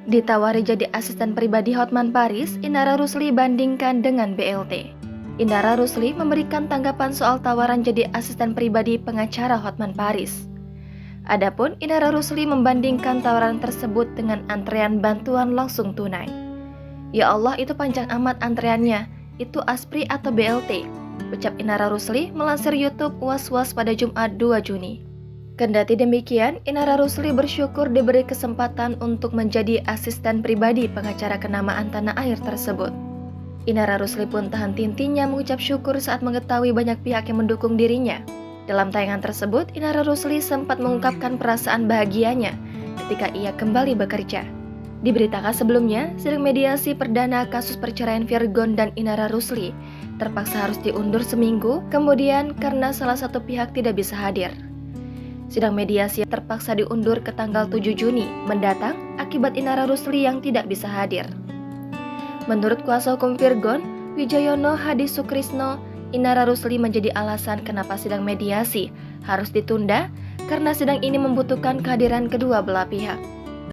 Ditawari jadi asisten pribadi Hotman Paris, Indra Rusli bandingkan dengan BLT. Indra Rusli memberikan tanggapan soal tawaran jadi asisten pribadi pengacara Hotman Paris. Adapun Indra Rusli membandingkan tawaran tersebut dengan antrean bantuan langsung tunai. Ya Allah, itu panjang amat antreannya, itu ASPRI atau BLT, ucap Indra Rusli melansir YouTube Was-Was pada Jumat 2 Juni. Kendati demikian, Indra Rusli bersyukur diberi kesempatan untuk menjadi asisten pribadi pengacara kenamaan tanah air tersebut. Indra Rusli pun tahan tintinya mengucap syukur saat mengetahui banyak pihak yang mendukung dirinya. Dalam tayangan tersebut, Indra Rusli sempat mengungkapkan perasaan bahagianya ketika ia kembali bekerja. Diberitakan sebelumnya, sidang mediasi perdana kasus perceraian Virgon dan Indra Rusli terpaksa harus diundur seminggu, kemudian karena salah satu pihak tidak bisa hadir. Sidang mediasi terpaksa diundur ke tanggal 7 Juni mendatang akibat Indra Rusli yang tidak bisa hadir. Menurut kuasa hukum Virgon, Wijoyono Hadi Sukrisno, Indra Rusli menjadi alasan kenapa sidang mediasi harus ditunda karena sidang ini membutuhkan kehadiran kedua belah pihak.